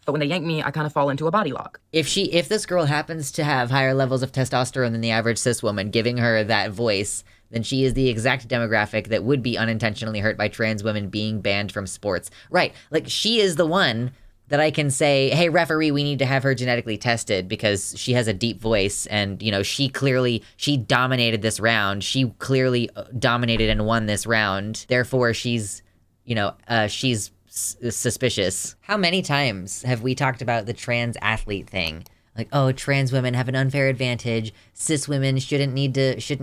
but when they yank me, I kind of fall into a body lock. If this girl happens to have higher levels of testosterone than the average cis woman, giving her that voice, then she is the exact demographic that would be unintentionally hurt by trans women being banned from sports. Right, like she is the one that I can say, hey, referee, we need to have her genetically tested because she has a deep voice and, you know, she dominated this round. She clearly dominated and won this round. Therefore, she's suspicious. How many times have we talked about the trans athlete thing? Like, oh, trans women have an unfair advantage. Cis women shouldn't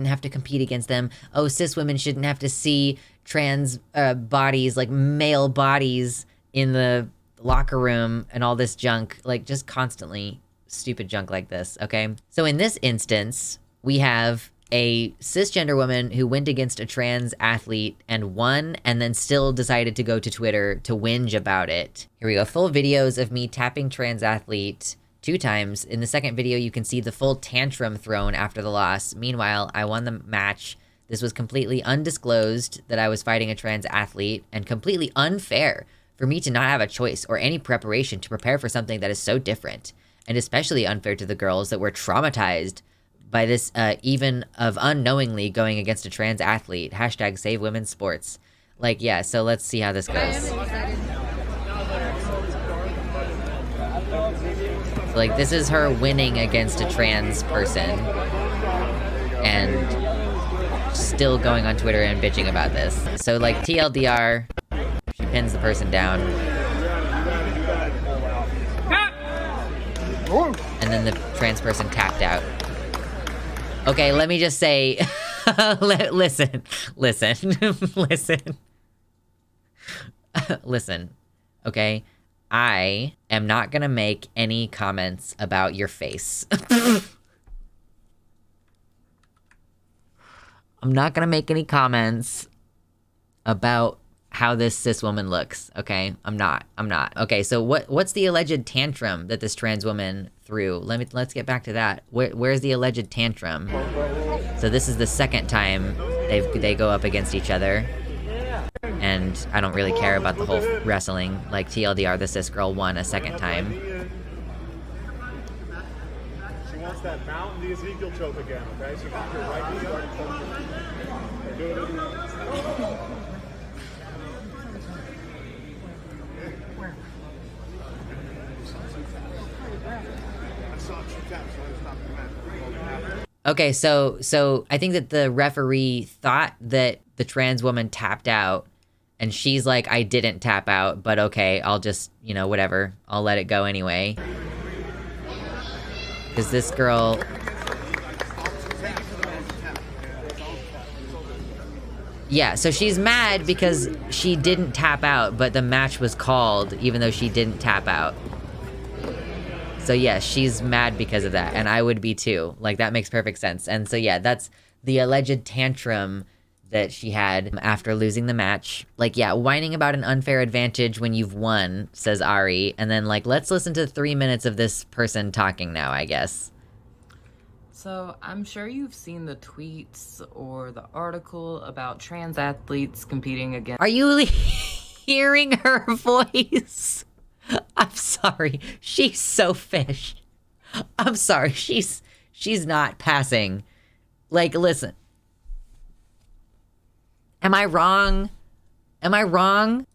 have to compete against them. Oh, cis women shouldn't have to see trans bodies, like male bodies in the locker room and all this junk, like just constantly stupid junk like this, okay? So in this instance, we have a cisgender woman who went against a trans athlete and won, and then still decided to go to Twitter to whinge about it. Here we go, full videos of me tapping trans athlete 2 times. In the second video, you can see the full tantrum thrown after the loss. Meanwhile, I won the match. This was completely undisclosed that I was fighting a trans athlete, and completely unfair for me to not have a choice or any preparation to prepare for something that is so different, and especially unfair to the girls that were traumatized by this, even of unknowingly going against a trans athlete. Hashtag save women's sports. Like, yeah, so let's see how this goes. So, like, this is her winning against a trans person, and still going on Twitter and bitching about this. So, like, TLDR, she pins the person down. And then the trans person tapped out. Okay, let me just say, listen. Listen, okay? I am not gonna make any comments about your face. I'm not gonna make any comments about how this cis woman looks, okay? I'm not. Okay, so what's the alleged tantrum that this trans woman threw? Let's get back to that. Where's the alleged tantrum? So this is the second time they go up against each other. And I don't really care about the whole wrestling. Like, TLDR, the cis girl won a second time. She wants that mountain the Ezekiel choke again, okay? So keep your right knee up. Do it. Okay, so I think that the referee thought that the trans woman tapped out, and she's like, I didn't tap out, but okay, I'll just, you know, whatever. I'll let it go anyway. Because this girl... Yeah, so she's mad because she didn't tap out, but the match was called even though she didn't tap out. So yeah, she's mad because of that, and I would be too. Like, that makes perfect sense. And so yeah, that's the alleged tantrum that she had after losing the match. Like, yeah, whining about an unfair advantage when you've won, says Ari. And then, like, let's listen to 3 minutes of this person talking now, I guess. So I'm sure you've seen the tweets or the article about trans athletes competing against... Are you hearing her voice? I'm sorry. She's so fish. I'm sorry. She's not passing. Like, listen. Am I wrong?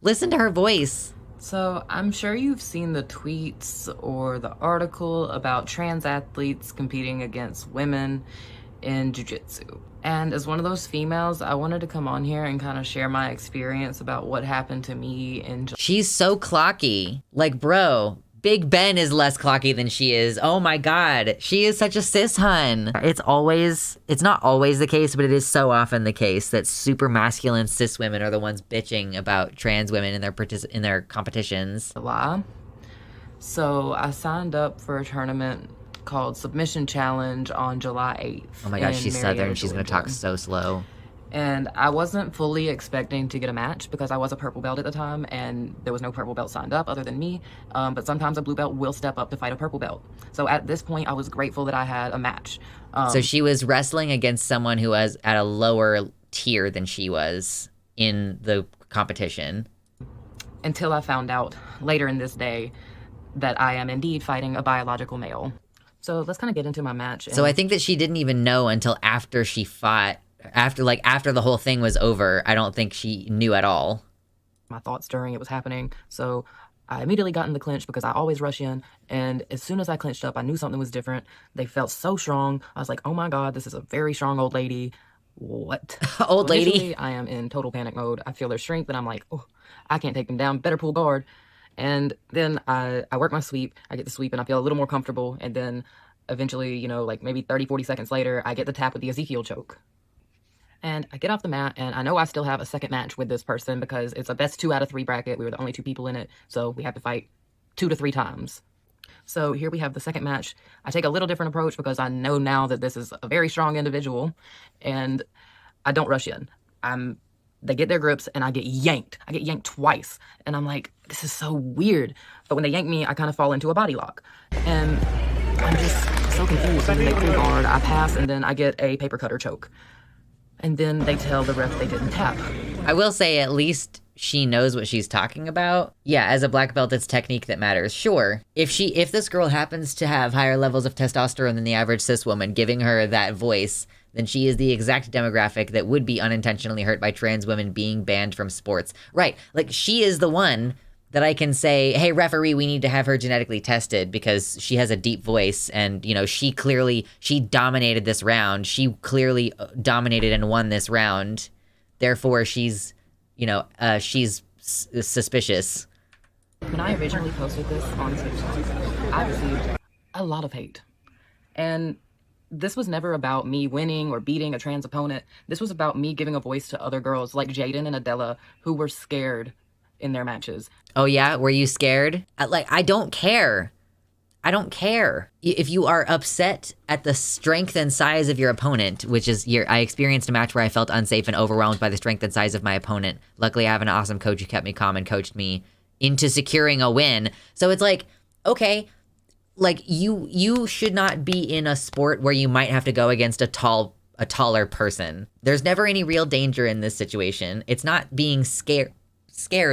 Listen to her voice. So I'm sure you've seen the tweets or the article about trans athletes competing against women in jiu-jitsu. And as one of those females, I wanted to come on here and kind of share my experience about what happened to me in... She's so clocky. Like, bro, Big Ben is less clocky than she is. Oh my God. She is such a cis hun. It's not always the case, but it is so often the case that super masculine cis women are the ones bitching about trans women in their competitions. So I signed up for a tournament called Submission Challenge on July 8th. Oh my gosh, she's Southern. She's gonna talk so slow. And I wasn't fully expecting to get a match because I was a purple belt at the time and there was no purple belt signed up other than me. But sometimes a blue belt will step up to fight a purple belt. So at this point, I was grateful that I had a match. So she was wrestling against someone who was at a lower tier than she was in the competition. Until I found out later in this day that I am indeed fighting a biological male. So let's kind of get into my match. So I think that she didn't even know until after she fought, after the whole thing was over. I don't think she knew at all. My thoughts during it was happening. So I immediately got in the clinch because I always rush in. And as soon as I clinched up, I knew something was different. They felt so strong. I was like, oh my God, this is a very strong old lady. What? Old lady? Initially, I am in total panic mode. I feel their strength and I'm like, oh, I can't take them down. Better pull guard. And then I work my sweep. I get the sweep and I feel a little more comfortable. And then eventually, you know, like maybe 30, 40 seconds later, I get the tap with the Ezekiel choke. And I get off the mat, and I know I still have a second match with this person because it's a best 2 out of 3 bracket. We were the only 2 people in it, so we have to fight 2 to 3 times. So here we have the second match. I take a little different approach because I know now that this is a very strong individual, and I don't rush in. They get their grips, and I get yanked. I get yanked twice, and I'm like, this is so weird. But when they yank me, I kind of fall into a body lock, and I'm just so confused. And they pull guard, I pass, and then I get a paper cutter choke. And then they tell the ref they didn't tap. I will say at least she knows what she's talking about. Yeah, as a black belt, it's technique that matters. Sure. If this girl happens to have higher levels of testosterone than the average cis woman, giving her that voice, then she is the exact demographic that would be unintentionally hurt by trans women being banned from sports. Right. Like, she is the one that I can say, hey, referee, we need to have her genetically tested because she has a deep voice and, you know, she dominated this round. She clearly dominated and won this round. Therefore, she's suspicious. When I originally posted this on TikTok, I received a lot of hate. And this was never about me winning or beating a trans opponent. This was about me giving a voice to other girls like Jaden and Adela who were scared in their matches. Oh yeah? Were you scared? I don't care. I don't care. If you are upset at the strength and size of your opponent, which is I experienced a match where I felt unsafe and overwhelmed by the strength and size of my opponent. Luckily, I have an awesome coach who kept me calm and coached me into securing a win. So it's like, okay, like you should not be in a sport where you might have to go against a taller person. There's never any real danger in this situation. It's not being scared,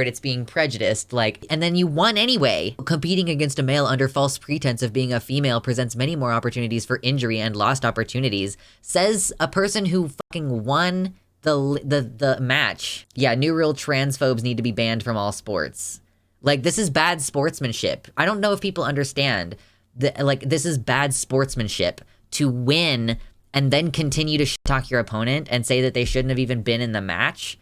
it's being prejudiced, and then you won anyway. Competing against a male under false pretense of being a female presents many more opportunities for injury and lost opportunities, says a person who fucking won the match. Yeah, new rule, transphobes need to be banned from all sports. This is bad sportsmanship. I don't know if people understand that, this is bad sportsmanship to win and then continue to talk your opponent and say that they shouldn't have even been in the match.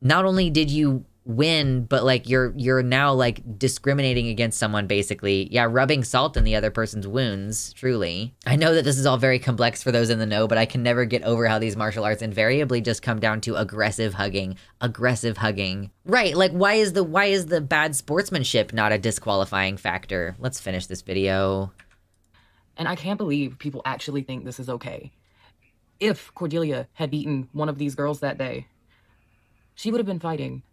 Not only did you win, but you're now discriminating against someone, basically. Yeah, rubbing salt in the other person's wounds, truly. I know that this is all very complex for those in the know, but I can never get over how these martial arts invariably just come down to aggressive hugging. Right, why is the bad sportsmanship not a disqualifying factor? Let's finish this video. And I can't believe people actually think this is okay. If Cordelia had beaten one of these girls that day, she would have been fighting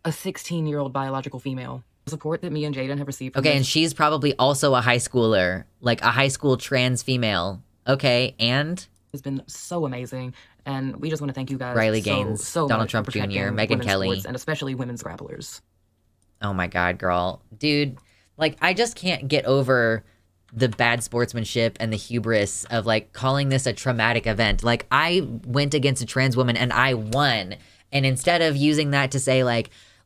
a 16-year-old biological female. The support that me and Jaden have received. Okay, and she's probably also a high schooler, a high school trans female. Okay, and? It's been so amazing, and we just want to thank you guys Riley Gaines, so Donald much Trump for Jr., Megyn Kelly. Sports, and especially women's grapplers. Oh my God, girl. Dude, I just can't get over the bad sportsmanship and the hubris of, calling this a traumatic event. I went against a trans woman and I won. And instead of using that to say,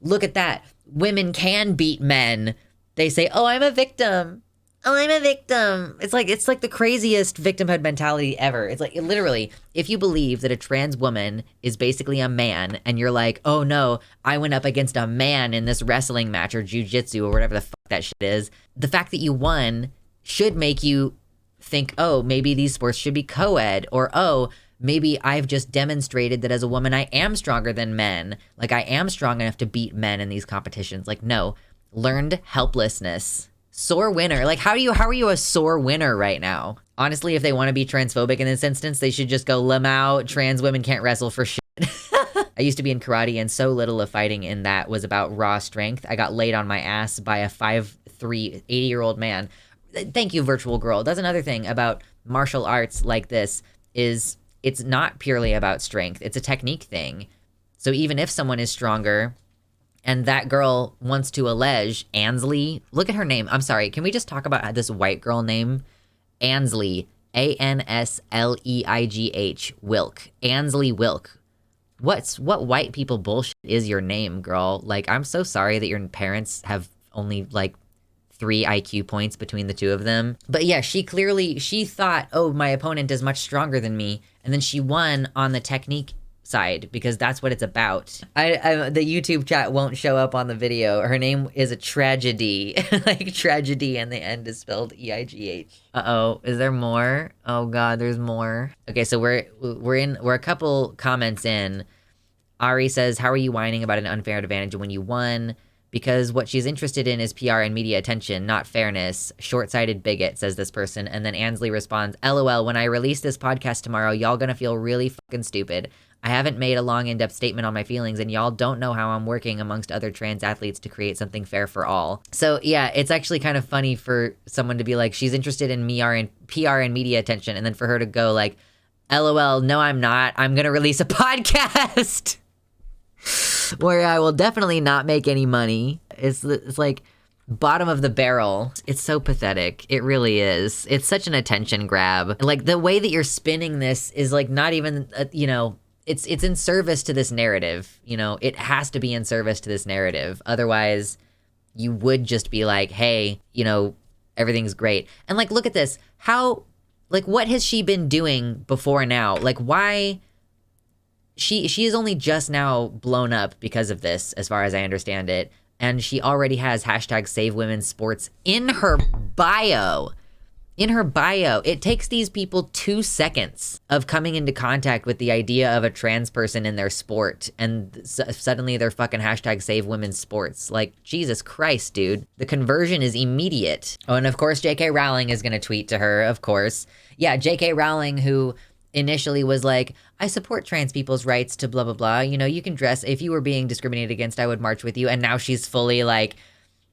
look at that, women can beat men, they say, oh, I'm a victim. Oh, I'm a victim. It's like the craziest victimhood mentality ever. It's literally, if you believe that a trans woman is basically a man and you're like, oh no, I went up against a man in this wrestling match or jujitsu or whatever the fuck that shit is, the fact that you won should make you think, oh, maybe these sports should be co-ed, or oh, maybe I've just demonstrated that as a woman, I am stronger than men. I am strong enough to beat men in these competitions. No, learned helplessness. Sore winner. How are you a sore winner right now? Honestly, if they want to be transphobic in this instance, they should just go, Lamau, trans women can't wrestle for shit. I used to be in karate, and so little of fighting in that was about raw strength. I got laid on my ass by a 5'3", 80-year-old man. Thank you, virtual girl. That's another thing about martial arts like this is it's not purely about strength. It's a technique thing. So even if someone is stronger And that girl wants to allege Ansley. Look at her name. I'm sorry. Can we just talk about this white girl name? Ansley. Ansleigh. Wilk. Ansley Wilk. What white people bullshit is your name, girl? Like, I'm so sorry that your parents have only, like, 3 IQ points between the two of them. But yeah, she thought, oh, my opponent is much stronger than me. And then she won on the technique side because that's what it's about. The YouTube chat won't show up on the video. Her name is a tragedy. Like tragedy, and the end is spelled EIGH. Uh-oh, is there more? Oh god, there's more. Okay, so we're a couple comments in. Ari says, how are you whining about an unfair advantage when you won? Because what she's interested in is PR and media attention, not fairness. Short-sighted bigot, says this person. And then Ansley responds, LOL, when I release this podcast tomorrow, y'all gonna feel really fucking stupid. I haven't made a long, in-depth statement on my feelings, and y'all don't know how I'm working amongst other trans athletes to create something fair for all. So yeah, it's actually kind of funny for someone to be like, she's interested in PR and media attention, and then for her to go like, LOL, no I'm not. I'm gonna release a podcast where I will definitely not make any money. It's like bottom of the barrel. It's so pathetic. It really is. It's such an attention grab. Like the way that you're spinning this is like not even, it's in service to this narrative. It has to be in service to this narrative. Otherwise, you would just be like, hey, everything's great. And like, look at this. What has she been doing before now? Like, why? She is only just now blown up because of this, as far as I understand it. And she already has hashtag Save Women's Sports in her bio. In her bio, it takes these people 2 seconds of coming into contact with the idea of a trans person in their sport, and suddenly they're fucking hashtag Save Women's Sports. Like, Jesus Christ, dude. The conversion is immediate. Oh, and of course, J.K. Rowling is gonna tweet to her, of course. Yeah, J.K. Rowling, who initially was like, I support trans people's rights to blah, blah, blah. You can dress. If you were being discriminated against, I would march with you. And now she's fully like,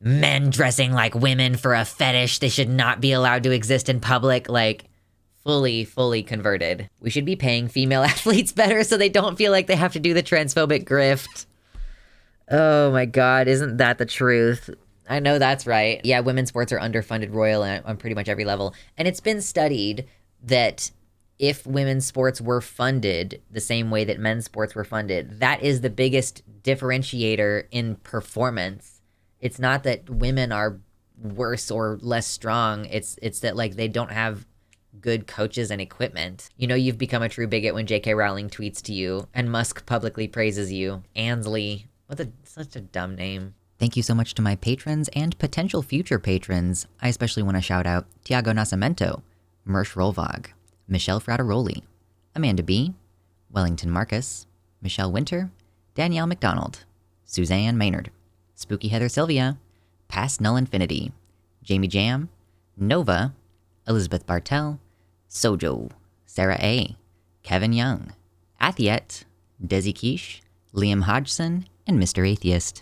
men dressing like women for a fetish. They should not be allowed to exist in public. Like, fully converted. We should be paying female athletes better so they don't feel like they have to do the transphobic grift. Oh my God, isn't that the truth? I know that's right. Yeah, women's sports are underfunded royally on pretty much every level. And it's been studied that if women's sports were funded the same way that men's sports were funded, that is the biggest differentiator in performance. It's not that women are worse or less strong. It's that like they don't have good coaches and equipment. You've become a true bigot when J.K. Rowling tweets to you and Musk publicly praises you. Ansley. Such a dumb name. Thank you so much to my patrons and potential future patrons. I especially want to shout out Tiago Nascimento, Mersh Rolvog, Michelle Frateroli, Amanda B., Wellington Marcus, Michelle Winter, Danielle McDonald, Suzanne Maynard, Spooky Heather Sylvia, Past Null Infinity, Jamie Jam, Nova, Elizabeth Bartell, Sojo, Sarah A., Kevin Young, Athiet, Desi Quiche, Liam Hodgson, and Mr. Atheist.